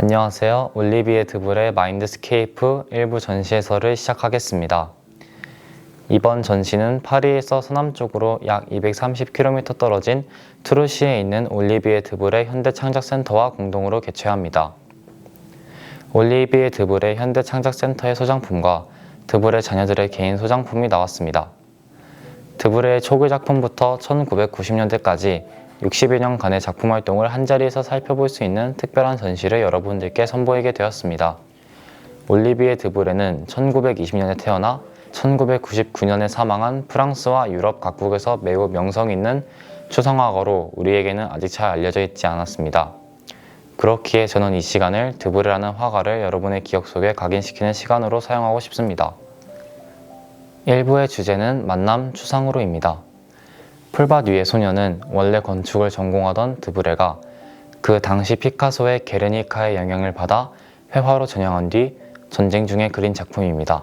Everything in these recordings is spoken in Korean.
안녕하세요. 올리비에 드블의 마인드스케이프 일부 전시 해설을 시작하겠습니다. 이번 전시는 파리에서 서남쪽으로 약 230km 떨어진 트루시에 있는 올리비에 드블의 현대창작센터와 공동으로 개최합니다. 올리비에 드블의 현대창작센터의 소장품과 드블의 자녀들의 개인 소장품이 나왔습니다. 드블의 초기 작품부터 1990년대까지 60여 년간의 작품 활동을 한자리에서 살펴볼 수 있는 특별한 전시를 여러분들께 선보이게 되었습니다. 올리비에 드블에는 1920년에 태어나 1999년에 사망한 프랑스와 유럽 각국에서 매우 명성 있는 추상화가로 우리에게는 아직 잘 알려져 있지 않았습니다. 그렇기에 저는 이 시간을 드블이라는 화가를 여러분의 기억 속에 각인시키는 시간으로 사용하고 싶습니다. 1부의 주제는 만남 추상으로입니다. 풀밭 위의 소녀는 원래 건축을 전공하던 드브레가 그 당시 피카소의 게르니카의 영향을 받아 회화로 전향한 뒤 전쟁 중에 그린 작품입니다.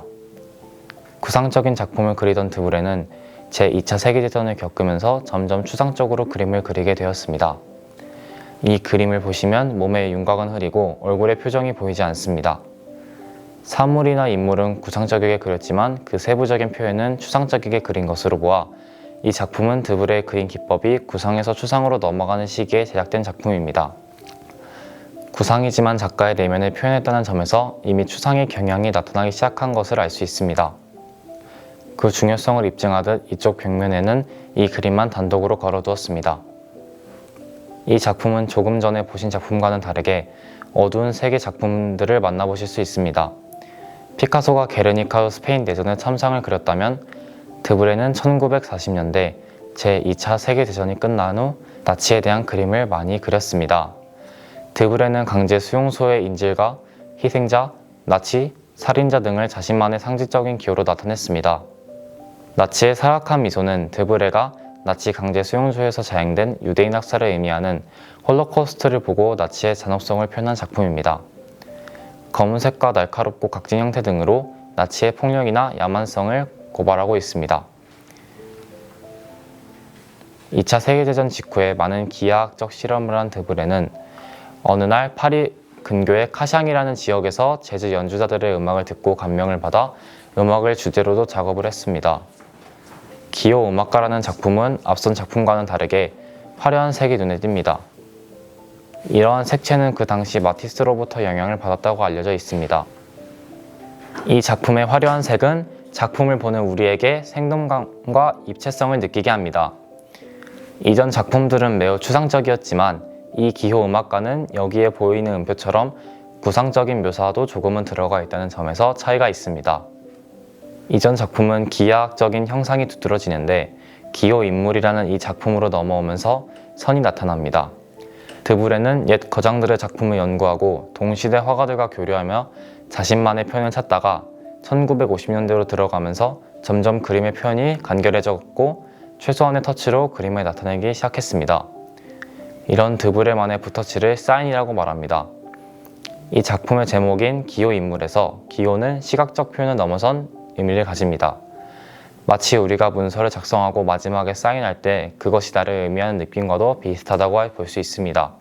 구상적인 작품을 그리던 드브레는 제2차 세계대전을 겪으면서 점점 추상적으로 그림을 그리게 되었습니다. 이 그림을 보시면 몸의 윤곽은 흐리고 얼굴의 표정이 보이지 않습니다. 사물이나 인물은 구상적이게 그렸지만 그 세부적인 표현은 추상적이게 그린 것으로 보아 이 작품은 드브레의 그림 기법이 구상에서 추상으로 넘어가는 시기에 제작된 작품입니다. 구상이지만 작가의 내면을 표현했다는 점에서 이미 추상의 경향이 나타나기 시작한 것을 알 수 있습니다. 그 중요성을 입증하듯 이쪽 벽면에는 이 그림만 단독으로 걸어두었습니다. 이 작품은 조금 전에 보신 작품과는 다르게 어두운 색의 작품들을 만나보실 수 있습니다. 피카소가 게르니카 스페인 내전의 참상을 그렸다면 드브레는 1940년대 제2차 세계대전이 끝난 후 나치에 대한 그림을 많이 그렸습니다. 드브레는 강제 수용소의 인질과 희생자, 나치, 살인자 등을 자신만의 상징적인 기호로 나타냈습니다. 나치의 사악한 미소는 드브레가 나치 강제 수용소에서 자행된 유대인 학살을 의미하는 홀로코스트를 보고 나치의 잔혹성을 표현한 작품입니다. 검은색과 날카롭고 각진 형태 등으로 나치의 폭력이나 야만성을 고발하고 있습니다. 2차 세계대전 직후에 많은 기하학적 실험을 한 드브레는 어느 날 파리 근교의 카샹이라는 지역에서 재즈 연주자들의 음악을 듣고 감명을 받아 음악을 주제로도 작업을 했습니다. 기호 음악가라는 작품은 앞선 작품과는 다르게 화려한 색이 눈에 띕니다. 이러한 색채는 그 당시 마티스로부터 영향을 받았다고 알려져 있습니다. 이 작품의 화려한 색은 작품을 보는 우리에게 생동감과 입체성을 느끼게 합니다. 이전 작품들은 매우 추상적이었지만 이 기호 음악가는 여기에 보이는 음표처럼 구상적인 묘사도 조금은 들어가 있다는 점에서 차이가 있습니다. 이전 작품은 기하학적인 형상이 두드러지는데 기호 인물이라는 이 작품으로 넘어오면서 선이 나타납니다. 드브레는 옛 거장들의 작품을 연구하고 동시대 화가들과 교류하며 자신만의 표현을 찾다가 1950년대로 들어가면서 점점 그림의 표현이 간결해졌고 최소한의 터치로 그림을 나타내기 시작했습니다. 이런 드브레만의 붓터치를 사인이라고 말합니다. 이 작품의 제목인 기호 인물에서 기호는 시각적 표현을 넘어선 의미를 가집니다. 마치 우리가 문서를 작성하고 마지막에 사인할 때 그것이 나를 의미하는 느낌과도 비슷하다고 볼 수 있습니다.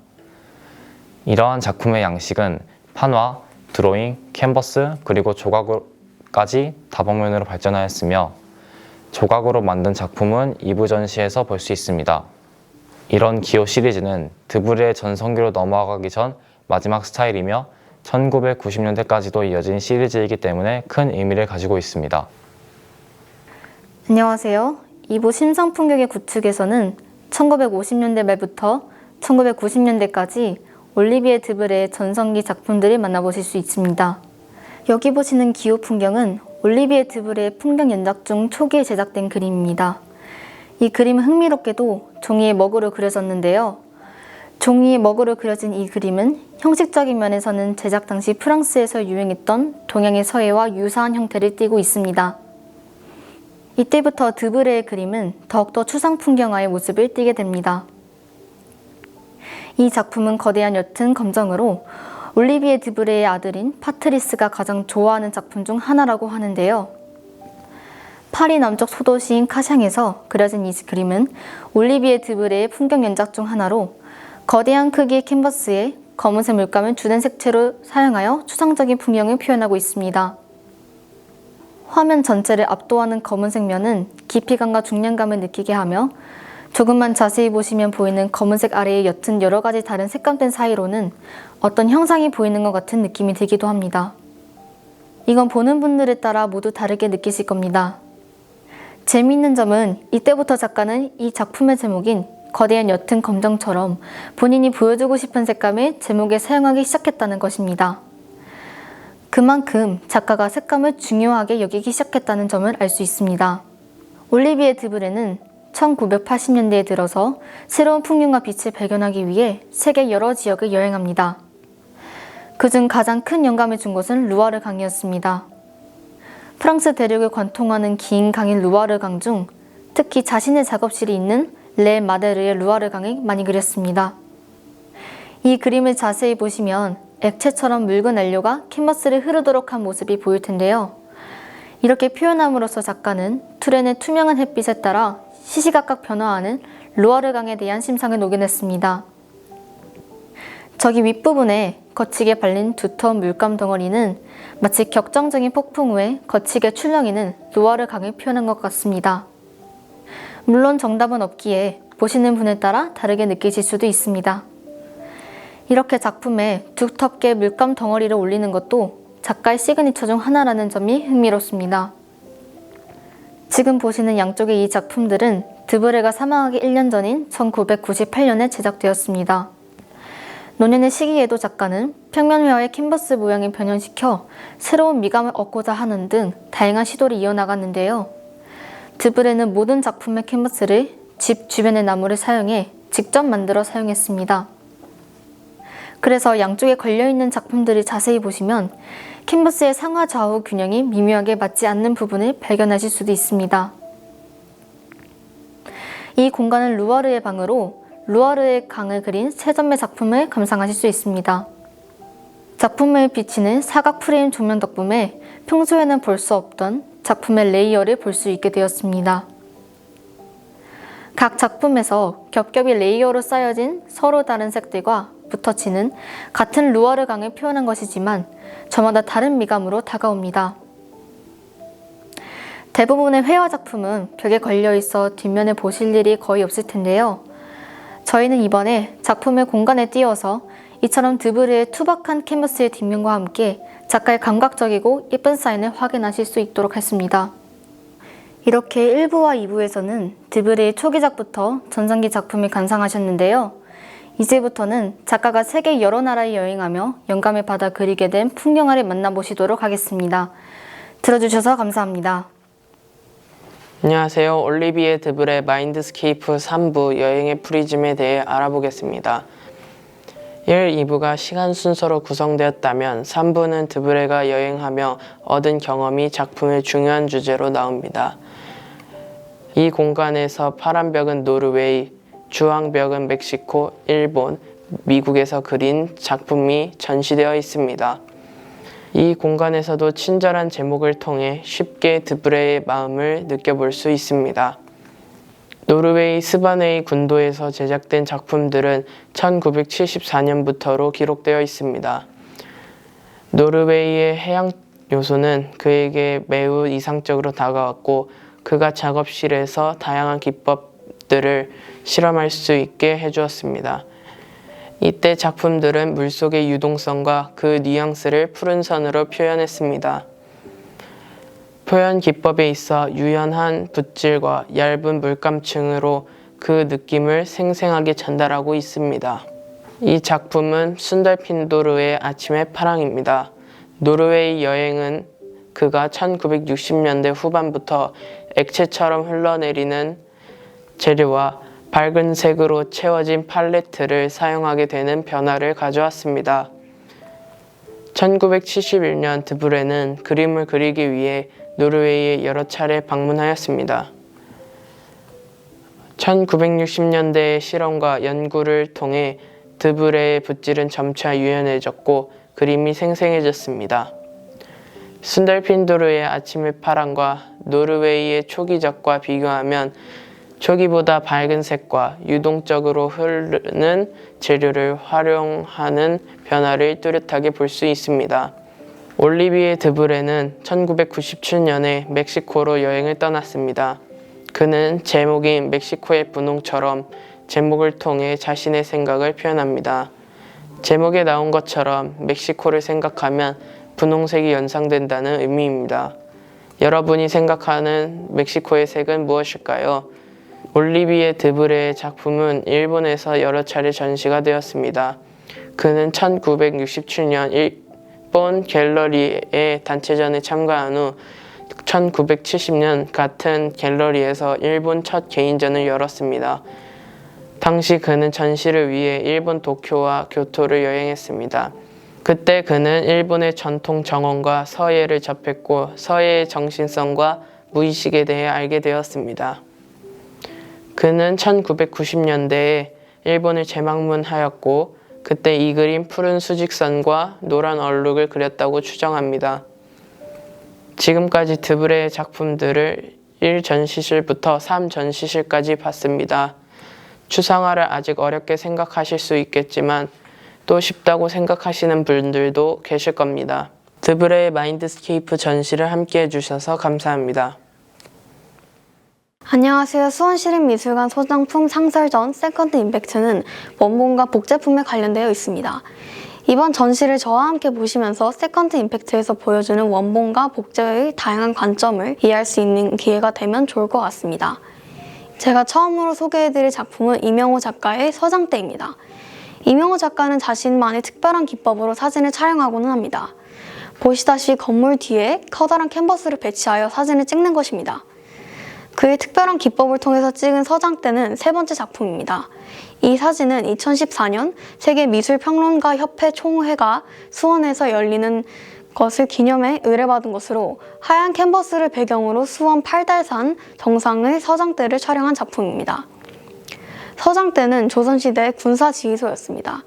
이러한 작품의 양식은 판화, 드로잉, 캔버스, 그리고 조각까지 다방면으로 발전하였으며 조각으로 만든 작품은 2부 전시에서 볼 수 있습니다. 이런 기호 시리즈는 드브레의 전성기로 넘어가기 전 마지막 스타일이며 1990년대까지도 이어진 시리즈이기 때문에 큰 의미를 가지고 있습니다. 안녕하세요. 2부 심상풍경의 구축에서는 1950년대 말부터 1990년대까지 올리비에 드브레의 전성기 작품들을 만나보실 수 있습니다. 여기 보시는 기호 풍경은 올리비에 드브레의 풍경 연작 중 초기에 제작된 그림입니다. 이 그림은 흥미롭게도 종이에 먹으로 그려졌는데요. 종이에 먹으로 그려진 이 그림은 형식적인 면에서는 제작 당시 프랑스에서 유행했던 동양의 서예와 유사한 형태를 띠고 있습니다. 이때부터 드브레의 그림은 더욱더 추상 풍경화의 모습을 띠게 됩니다. 이 작품은 거대한 옅은 검정으로 올리비에 드브레의 아들인 파트리스가 가장 좋아하는 작품 중 하나라고 하는데요. 파리 남쪽 소도시인 카샹에서 그려진 이 그림은 올리비에 드브레의 풍경 연작 중 하나로 거대한 크기의 캔버스에 검은색 물감을 주된 색채로 사용하여 추상적인 풍경을 표현하고 있습니다. 화면 전체를 압도하는 검은색 면은 깊이감과 중량감을 느끼게 하며 조금만 자세히 보시면 보이는 검은색 아래에 옅은 여러 가지 다른 색감들 사이로는 어떤 형상이 보이는 것 같은 느낌이 들기도 합니다. 이건 보는 분들에 따라 모두 다르게 느끼실 겁니다. 재미있는 점은 이때부터 작가는 이 작품의 제목인 거대한 옅은 검정처럼 본인이 보여주고 싶은 색감을 제목에 사용하기 시작했다는 것입니다. 그만큼 작가가 색감을 중요하게 여기기 시작했다는 점을 알 수 있습니다. 올리비에 드브레는 1980년대에 들어서 새로운 풍경과 빛을 발견하기 위해 세계 여러 지역을 여행합니다. 그중 가장 큰 영감을 준 곳은 루아르 강이었습니다. 프랑스 대륙을 관통하는 긴 강인 루아르 강 중 특히 자신의 작업실이 있는 레 마데르의 루아르 강을 많이 그렸습니다. 이 그림을 자세히 보시면 액체처럼 묽은 안료가 캔버스를 흐르도록 한 모습이 보일 텐데요. 이렇게 표현함으로써 작가는 투렌의 투명한 햇빛에 따라 시시각각 변화하는 루아르 강에 대한 심상을 녹여냈습니다. 저기 윗부분에 거치게 발린 두터운 물감 덩어리는 마치 격정적인 폭풍 후에 거치게 출렁이는 루아르 강을 표현한 것 같습니다. 물론 정답은 없기에 보시는 분에 따라 다르게 느끼실 수도 있습니다. 이렇게 작품에 두텁게 물감 덩어리를 올리는 것도 작가의 시그니처 중 하나라는 점이 흥미롭습니다. 지금 보시는 양쪽의 이 작품들은 드브레가 사망하기 1년 전인 1998년에 제작되었습니다. 노년의 시기에도 작가는 평면회화의 캔버스 모양을 변형시켜 새로운 미감을 얻고자 하는 등 다양한 시도를 이어나갔는데요. 드브레는 모든 작품의 캔버스를 집 주변의 나무를 사용해 직접 만들어 사용했습니다. 그래서 양쪽에 걸려있는 작품들을 자세히 보시면 캔버스의 상하 좌우 균형이 미묘하게 맞지 않는 부분을 발견하실 수도 있습니다. 이 공간은 루아르의 방으로 루아르의 강을 그린 세 점의 작품을 감상하실 수 있습니다. 작품을 비치는 사각 프레임 조명 덕분에 평소에는 볼 수 없던 작품의 레이어를 볼 수 있게 되었습니다. 각 작품에서 겹겹이 레이어로 쌓여진 서로 다른 색들과 붓터치는 같은 루아르 강을 표현한 것이지만 저마다 다른 미감으로 다가옵니다. 대부분의 회화 작품은 벽에 걸려 있어 뒷면에 보실 일이 거의 없을 텐데요. 저희는 이번에 작품을 공간에 띄워서 이처럼 드브레의 투박한 캔버스의 뒷면과 함께 작가의 감각적이고 예쁜 사인을 확인하실 수 있도록 했습니다. 이렇게 1부와 2부에서는 드브레의 초기작부터 전성기 작품을 감상하셨는데요. 이제부터는 작가가 세계 여러 나라에 여행하며 영감을 받아 그리게 된 풍경화를 만나보시도록 하겠습니다. 들어주셔서 감사합니다. 안녕하세요. 올리비에 드브레 마인드스케이프 3부 여행의 프리즘에 대해 알아보겠습니다. 1, 2부가 시간 순서로 구성되었다면 3부는 드브레가 여행하며 얻은 경험이 작품의 중요한 주제로 나옵니다. 이 공간에서 파란 벽은 노르웨이, 주황 벽은 멕시코, 일본, 미국에서 그린 작품이 전시되어 있습니다. 이 공간에서도 친절한 제목을 통해 쉽게 드브레의 마음을 느껴볼 수 있습니다. 노르웨이 스바네이 군도에서 제작된 작품들은 1974년부터로 기록되어 있습니다. 노르웨이의 해양 요소는 그에게 매우 이상적으로 다가왔고 그가 작업실에서 다양한 기법들을 실험할 수 있게 해주었습니다. 이때 작품들은 물속의 유동성과 그 뉘앙스를 푸른 선으로 표현했습니다. 표현 기법에 있어 유연한 붓질과 얇은 물감층으로 그 느낌을 생생하게 전달하고 있습니다. 이 작품은 순달핀도르의 아침의 파랑입니다. 노르웨이 여행은 그가 1960년대 후반부터 액체처럼 흘러내리는 재료와 밝은 색으로 채워진 팔레트를 사용하게 되는 변화를 가져왔습니다. 1971년 드브레는 그림을 그리기 위해 노르웨이에 여러 차례 방문하였습니다. 1960년대의 실험과 연구를 통해 드브레의 붓질은 점차 유연해졌고 그림이 생생해졌습니다. 순달핀도르의 아침의 파랑과 노르웨이의 초기작과 비교하면 초기보다 밝은 색과 유동적으로 흐르는 재료를 활용하는 변화를 뚜렷하게 볼 수 있습니다. 올리비에 드브레는 1997년에 멕시코로 여행을 떠났습니다. 그는 제목인 멕시코의 분홍처럼 제목을 통해 자신의 생각을 표현합니다. 제목에 나온 것처럼 멕시코를 생각하면 분홍색이 연상된다는 의미입니다. 여러분이 생각하는 멕시코의 색은 무엇일까요? 올리비에 드브레의 작품은 일본에서 여러 차례 전시가 되었습니다. 그는 1967년 일본 갤러리의 단체전에 참가한 후 1970년 같은 갤러리에서 일본 첫 개인전을 열었습니다. 당시 그는 전시를 위해 일본 도쿄와 교토를 여행했습니다. 그때 그는 일본의 전통 정원과 서예를 접했고 서예의 정신성과 무의식에 대해 알게 되었습니다. 그는 1990년대에 일본을 재방문하였고 그때 이 그림 푸른 수직선과 노란 얼룩을 그렸다고 추정합니다. 지금까지 드브레의 작품들을 1전시실부터 3전시실까지 봤습니다. 추상화를 아직 어렵게 생각하실 수 있겠지만 또 쉽다고 생각하시는 분들도 계실 겁니다. 드브레의 마인드스케이프 전시를 함께 해주셔서 감사합니다. 안녕하세요. 수원시립미술관 소장품 상설전 세컨드 임팩트는 원본과 복제품에 관련되어 있습니다. 이번 전시를 저와 함께 보시면서 세컨드 임팩트에서 보여주는 원본과 복제의 다양한 관점을 이해할 수 있는 기회가 되면 좋을 것 같습니다. 제가 처음으로 소개해드릴 작품은 이명호 작가의 서장대입니다. 이명호 작가는 자신만의 특별한 기법으로 사진을 촬영하고는 합니다. 보시다시피 건물 뒤에 커다란 캔버스를 배치하여 사진을 찍는 것입니다. 그의 특별한 기법을 통해서 찍은 서장대는 세 번째 작품입니다. 이 사진은 2014년 세계미술평론가협회 총회가 수원에서 열리는 것을 기념해 의뢰받은 것으로 하얀 캔버스를 배경으로 수원 팔달산 정상의 서장대를 촬영한 작품입니다. 서장대는 조선시대 군사지휘소였습니다.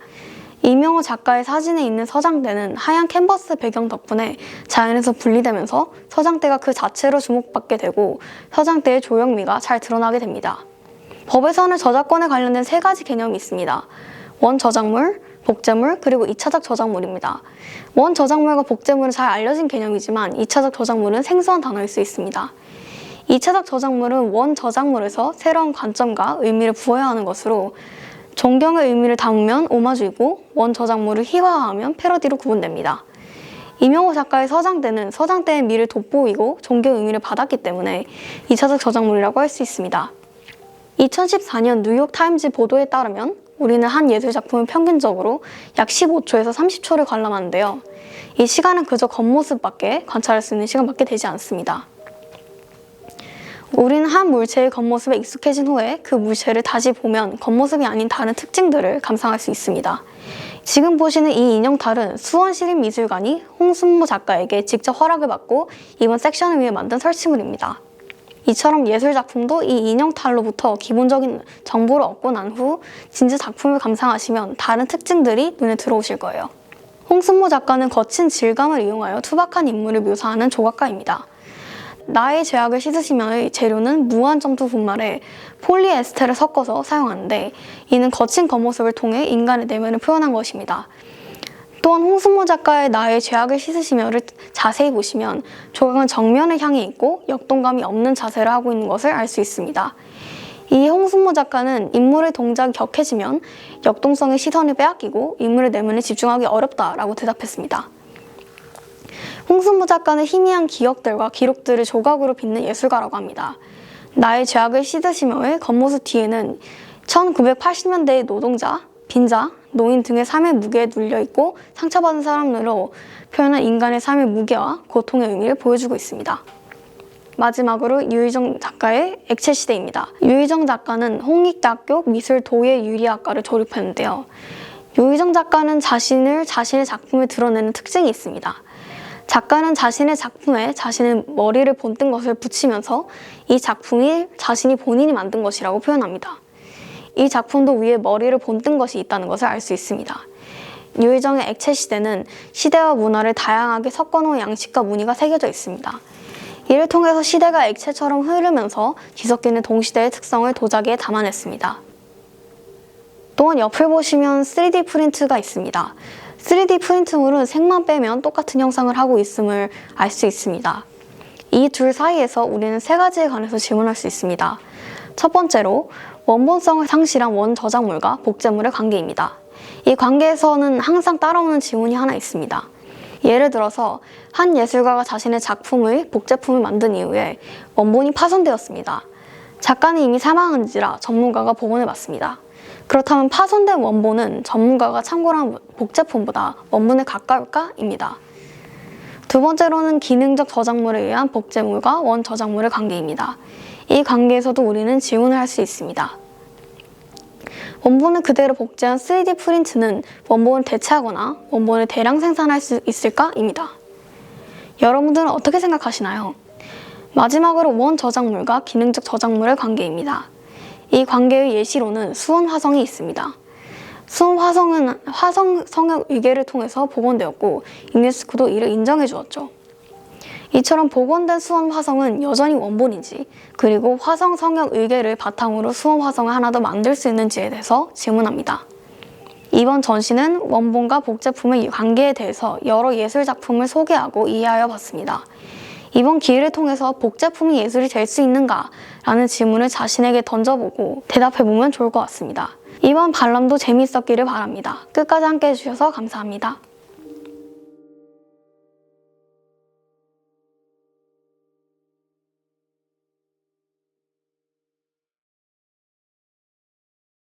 이명호 작가의 사진에 있는 서장대는 하얀 캔버스 배경 덕분에 자연에서 분리되면서 서장대가 그 자체로 주목받게 되고 서장대의 조형미가 잘 드러나게 됩니다. 법에서는 저작권에 관련된 세 가지 개념이 있습니다. 원저작물, 복제물, 그리고 2차적 저작물입니다. 원저작물과 복제물은 잘 알려진 개념이지만 2차적 저작물은 생소한 단어일 수 있습니다. 2차적 저작물은 원저작물에서 새로운 관점과 의미를 부여해야 하는 것으로 존경의 의미를 담으면 오마주이고 원저작물을 희화화하면 패러디로 구분됩니다. 이명호 작가의 서장대는 서장대의 미를 돋보이고 존경의 의미를 받았기 때문에 2차적 저작물이라고 할 수 있습니다. 2014년 뉴욕타임즈 보도에 따르면 우리는 한 예술작품은 평균적으로 약 15초에서 30초를 관람하는데요. 이 시간은 그저 겉모습밖에 관찰할 수 있는 시간밖에 되지 않습니다. 우리는 한 물체의 겉모습에 익숙해진 후에 그 물체를 다시 보면 겉모습이 아닌 다른 특징들을 감상할 수 있습니다. 지금 보시는 이 인형탈은 수원시립미술관이 홍순모 작가에게 직접 허락을 받고 이번 섹션을 위해 만든 설치물입니다. 이처럼 예술작품도 이 인형탈로부터 기본적인 정보를 얻고 난 후 진짜 작품을 감상하시면 다른 특징들이 눈에 들어오실 거예요. 홍순모 작가는 거친 질감을 이용하여 투박한 인물을 묘사하는 조각가입니다. 나의 죄악을 씻으시며의 재료는 무한점토 분말에 폴리에스테를 섞어서 사용하는데 이는 거친 겉모습을 통해 인간의 내면을 표현한 것입니다. 또한 홍순모 작가의 나의 죄악을 씻으시며를 자세히 보시면 조각은 정면을 향해 있고 역동감이 없는 자세를 하고 있는 것을 알 수 있습니다. 이 홍순모 작가는 인물의 동작이 격해지면 역동성의 시선을 빼앗기고 인물의 내면에 집중하기 어렵다라고 대답했습니다. 홍순모 작가는 희미한 기억들과 기록들을 조각으로 빚는 예술가라고 합니다. 나의 죄악을 씻으시며의 겉모습 뒤에는 1980년대의 노동자, 빈자, 노인 등의 삶의 무게에 눌려있고 상처받은 사람으로 표현한 인간의 삶의 무게와 고통의 의미를 보여주고 있습니다. 마지막으로 유희정 작가의 액체시대입니다. 유희정 작가는 홍익대학교 미술도예유리학과를 졸업했는데요. 유희정 작가는 자신의 작품에 드러내는 특징이 있습니다. 작가는 자신의 작품에 자신의 머리를 본뜬 것을 붙이면서 이 작품이 자신이 본인이 만든 것이라고 표현합니다. 이 작품도 위에 머리를 본뜬 것이 있다는 것을 알 수 있습니다. 유희정의 액체시대는 시대와 문화를 다양하게 섞어놓은 양식과 무늬가 새겨져 있습니다. 이를 통해서 시대가 액체처럼 흐르면서 뒤섞이는 동시대의 특성을 도자기에 담아냈습니다. 또한 옆을 보시면 3D 프린트가 있습니다. 3D 프린트물은 색만 빼면 똑같은 형상을 하고 있음을 알 수 있습니다. 이 둘 사이에서 우리는 세 가지에 관해서 질문할 수 있습니다. 첫 번째로 원본성을 상실한 원저작물과 복제물의 관계입니다. 이 관계에서는 항상 따라오는 질문이 하나 있습니다. 예를 들어서 한 예술가가 자신의 작품의 복제품을 만든 이후에 원본이 파손되었습니다. 작가는 이미 사망한지라 전문가가 복원해봤습니다. 그렇다면 파손된 원본은 전문가가 참고한 복제품보다 원본에 가까울까? 입니다. 두 번째로는 기능적 저작물에 의한 복제물과 원저작물의 관계입니다. 이 관계에서도 우리는 질문을 할 수 있습니다. 원본을 그대로 복제한 3D 프린트는 원본을 대체하거나 원본을 대량 생산할 수 있을까? 입니다. 여러분들은 어떻게 생각하시나요? 마지막으로 원저작물과 기능적 저작물의 관계입니다. 이 관계의 예시로는 수원 화성이 있습니다. 수원 화성은 화성 성역 의궤를 통해서 복원되었고 유네스코도 이를 인정해 주었죠. 이처럼 복원된 수원 화성은 여전히 원본인지, 그리고 화성 성역 의궤를 바탕으로 수원 화성을 하나 더 만들 수 있는지에 대해서 질문합니다. 이번 전시는 원본과 복제품의 관계에 대해서 여러 예술 작품을 소개하고 이해하여 봤습니다. 이번 기회를 통해서 복제품이 예술이 될 수 있는가? 라는 질문을 자신에게 던져보고 대답해보면 좋을 것 같습니다. 이번 관람도 재미있었기를 바랍니다. 끝까지 함께 해주셔서 감사합니다.